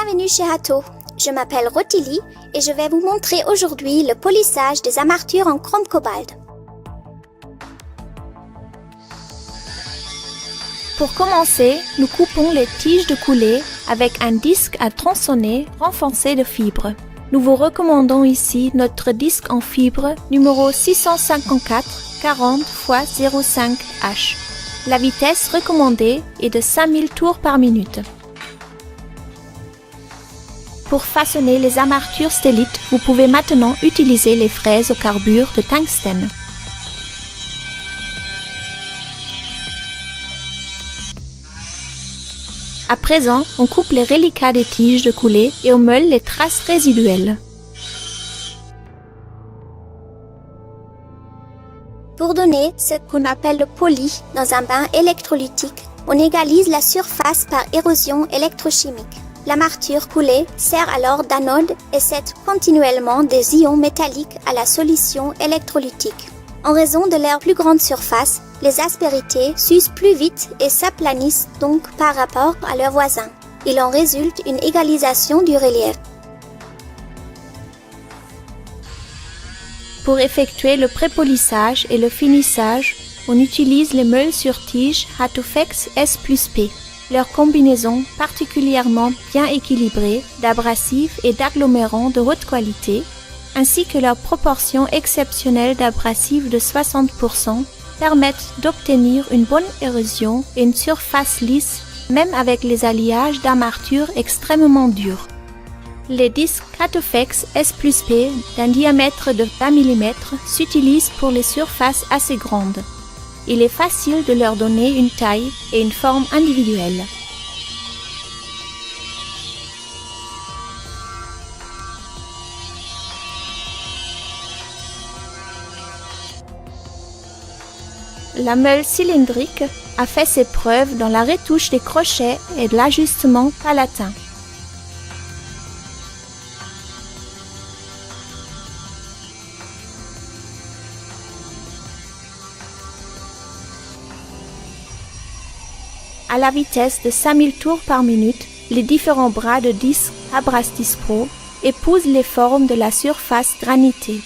Bienvenue chez Hato. Je m'appelle Rotilly et je vais vous montrer aujourd'hui le polissage des armatures en chrome cobalt. Pour commencer, nous coupons les tiges de coulée avec un disque à tronçonner renforcé de fibres. Nous vous recommandons ici notre disque en fibre numéro 654 40 x 0,5 H. La vitesse recommandée est de 5000 tours par minute. Pour façonner les armatures stellites, vous pouvez maintenant utiliser les fraises au carbure de tungstène. À présent, on coupe les reliquats des tiges de coulée et on meule les traces résiduelles. Pour donner ce qu'on appelle le poli dans un bain électrolytique, on égalise la surface par érosion électrochimique. L'armature coulée sert alors d'anode et cède continuellement des ions métalliques à la solution électrolytique. En raison de leur plus grande surface, les aspérités s'usent plus vite et s'aplanissent donc par rapport à leurs voisins. Il en résulte une égalisation du relief. Pour effectuer le prépolissage et le finissage, on utilise les meules sur tige Hatofex S+P. Leur combinaison particulièrement bien équilibrée d'abrasifs et d'agglomérants de haute qualité, ainsi que leur proportion exceptionnelle d'abrasifs de 60%, permettent d'obtenir une bonne érosion et une surface lisse, même avec les alliages d'armatures extrêmement durs. Les disques Hatofex S+P d'un diamètre de 20 mm s'utilisent pour les surfaces assez grandes. Il est facile de leur donner une taille et une forme individuelle. La meule cylindrique a fait ses preuves dans la retouche des crochets et de l'ajustement palatin. À la vitesse de 5000 tours par minute, les différents bras de disque Abrastis Pro épousent les formes de la surface granitée.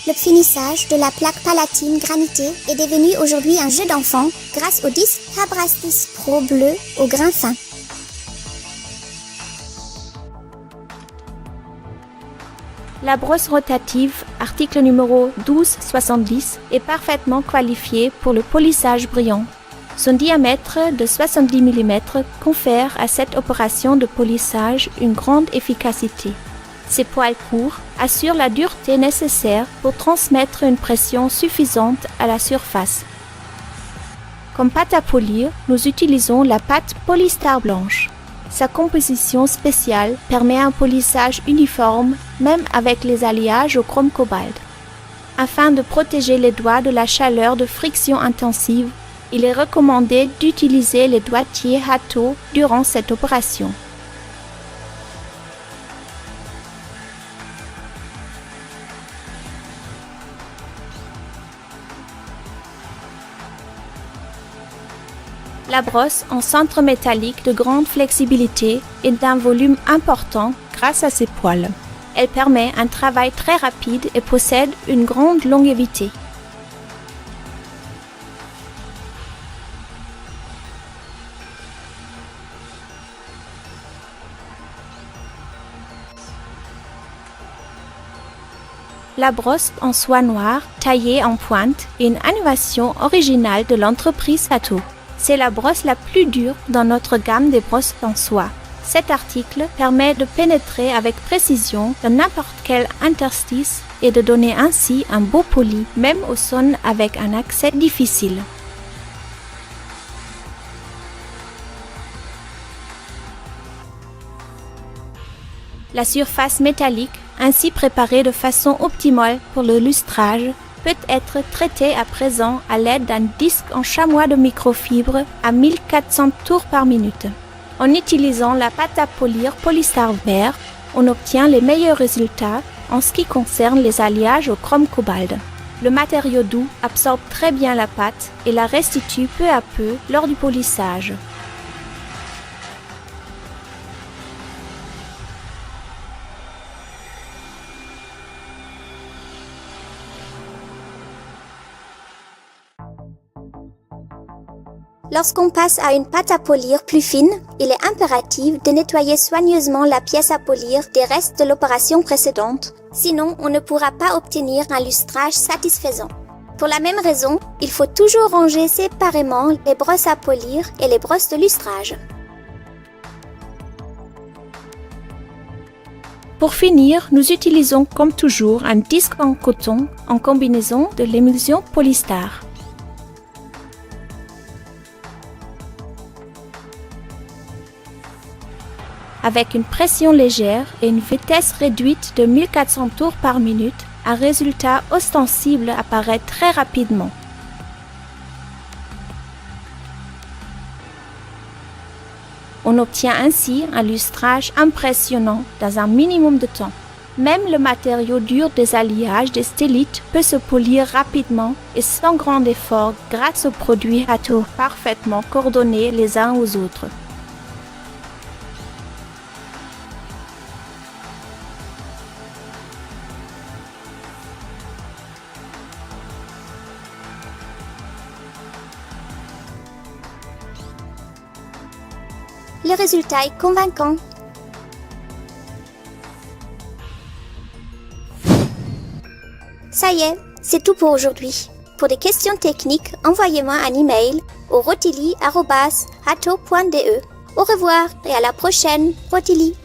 Le finissage de la plaque palatine granitée est devenu aujourd'hui un jeu d'enfant grâce au disque Abrastis Pro bleu au grain fin. La brosse rotative, article numéro 1270, est parfaitement qualifiée pour le polissage brillant. Son diamètre de 70 mm confère à cette opération de polissage une grande efficacité. Ses poils courts assurent la dureté nécessaire pour transmettre une pression suffisante à la surface. Comme pâte à polir, nous utilisons la pâte Polystar blanche. Sa composition spéciale permet un polissage uniforme, même avec les alliages au chrome cobalt. Afin de protéger les doigts de la chaleur de friction intensive, il est recommandé d'utiliser les doigtiers Hato durant cette opération. La brosse en cintre métallique de grande flexibilité et d'un volume important grâce à ses poils. Elle permet un travail très rapide et possède une grande longévité. La brosse en soie noire taillée en pointe est une innovation originale de l'entreprise Hato. C'est la brosse la plus dure dans notre gamme des brosses en soie. Cet article permet de pénétrer avec précision dans n'importe quel interstice et de donner ainsi un beau poli, même aux zones avec un accès difficile. La surface métallique, ainsi préparée de façon optimale pour le lustrage, peut être traité à présent à l'aide d'un disque en chamois de microfibre à 1400 tours par minute. En utilisant la pâte à polir Polystar vert, on obtient les meilleurs résultats en ce qui concerne les alliages au chrome cobalt. Le matériau doux absorbe très bien la pâte et la restitue peu à peu lors du polissage. Lorsqu'on passe à une pâte à polir plus fine, il est impératif de nettoyer soigneusement la pièce à polir des restes de l'opération précédente, sinon on ne pourra pas obtenir un lustrage satisfaisant. Pour la même raison, il faut toujours ranger séparément les brosses à polir et les brosses de lustrage. Pour finir, nous utilisons comme toujours un disque en coton en combinaison de l'émulsion Polystar. Avec une pression légère et une vitesse réduite de 1400 tours par minute, un résultat ostensible apparaît très rapidement. On obtient ainsi un lustrage impressionnant dans un minimum de temps. Même le matériau dur des alliages des stylites peut se polir rapidement et sans grand effort grâce aux produits Hatto parfaitement coordonnés les uns aux autres. Le résultat est convaincant. Ça y est, c'est tout pour aujourd'hui. Pour des questions techniques, envoyez-moi un email au rotili@hatto.de. Au revoir et à la prochaine, Rotili.